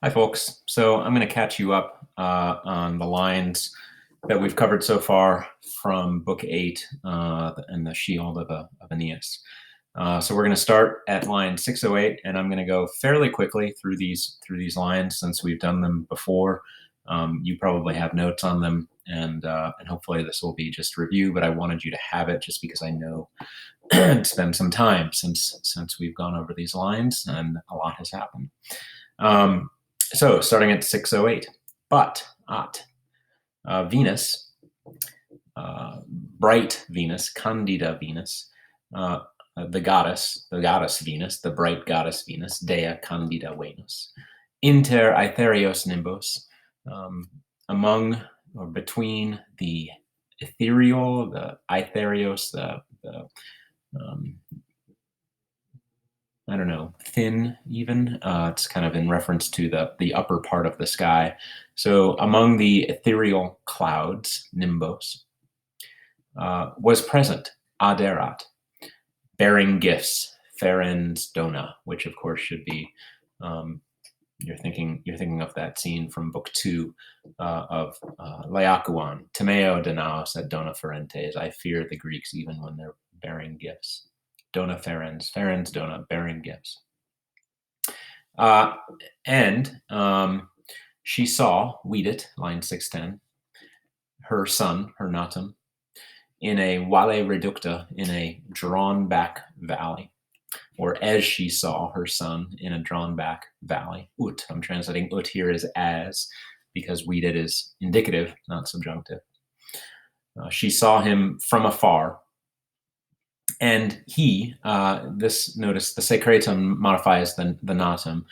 Hi, folks. So I'm going to catch you up on the lines that we've covered so far from Book 8 and the Shield of Aeneas. So we're going to start at line 608, and I'm going to go fairly quickly through these lines since we've done them before. You probably have notes on them, and hopefully this will be just review. But I wanted you to have it just because I know it's been some time since we've gone over these lines, and a lot has happened. So starting at 608, but at Venus, bright Venus, Candida Venus, the goddess Venus, the bright goddess Venus, Dea Candida Venus, inter aetherios nimbos, among or between the ethereal, the aetherios, the I don't know, thin even. It's kind of in reference to the upper part of the sky. So among the ethereal clouds, nimbos, was present aderat, bearing gifts, ferens dona, which of course should be you're thinking of that scene from Book 2 of Laocoon, Timeo Danaos et dona ferentes. I fear the Greeks even when they're bearing gifts. Dona ferens, ferens dona, bearing gifts. And she saw, Vidit, line 610, her son, her natum, in a vale reducta, in a drawn back valley, or as she saw her son in a drawn back valley. Ut, I'm translating ut here as, because Vidit is indicative, not subjunctive. She saw him from afar. And he, notice the secretum modifies the natum.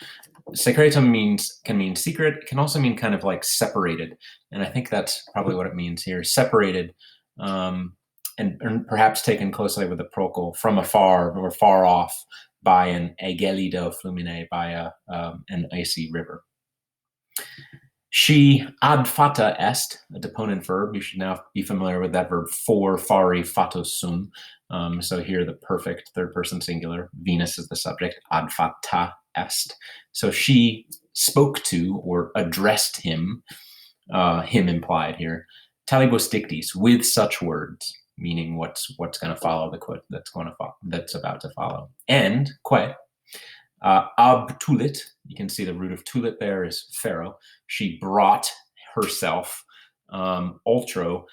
Secretum can mean secret. It can also mean kind of like separated. And I think that's probably what it means here. Separated, and perhaps taken closely with the procol, from afar or far off by an egelido flumine, by an icy river. She ad fata est, a deponent verb. You should now be familiar with that verb, for fari fatos sum. So here the perfect third person singular, Venus is the subject, ad fata est. So she spoke to or addressed him, him implied here, talibus dictis, with such words, meaning what's going to follow the quote that's about to follow. And que ab tulit, you can see the root of tulit there is pharaoh. She brought herself. Ultro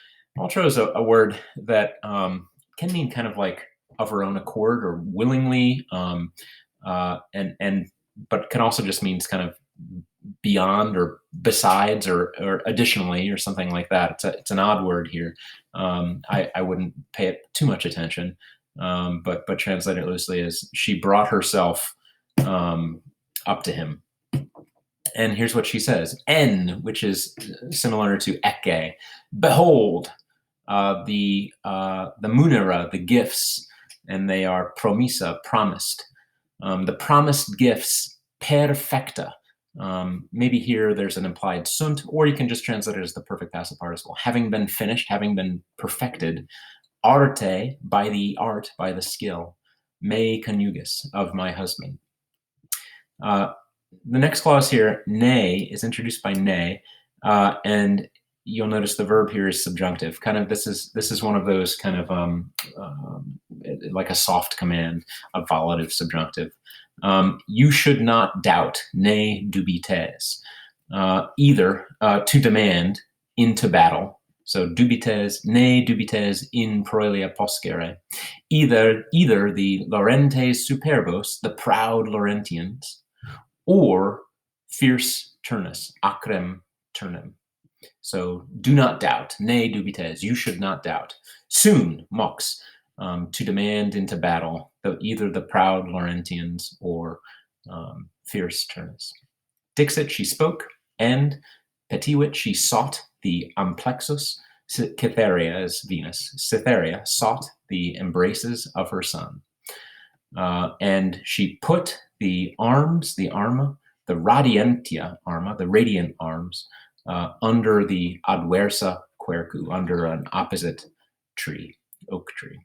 is a word that can mean kind of like of her own accord or willingly, but can also just means kind of beyond or besides or additionally or something like that. It's an odd word here. I wouldn't pay it too much attention, but translate it loosely as she brought herself up to him. And here's what she says, en, which is similar to ecce, behold, the munera, the gifts, and they are promisa, promised. The promised gifts, perfecta. Maybe here there's an implied sunt, or you can just translate it as the perfect passive participle. Having been finished, having been perfected, arte, by the art, by the skill, me conjugis, of my husband. The next clause here, ne, is introduced by ne, and you'll notice the verb here is subjunctive. Kind of this is one of those kind of like a soft command, a volative subjunctive. You should not doubt, ne dubites, either to demand into battle. So dubites, ne dubites in proelia poscere. Either the Laurentes superbos, the proud Laurentians, or fierce Turnus, acrem Turnum. So do not doubt, ne dubites, you should not doubt. Soon, mox, to demand into battle, either the proud Laurentians or fierce Turnus. Dixit, she spoke, and petiwit, she sought the amplexus. Cytherea is Venus. Cytherea sought the embraces of her son. And she put the arms, the arma, the radiantia arma, the radiant arms, under the adversa quercu, under an opposite tree, oak tree.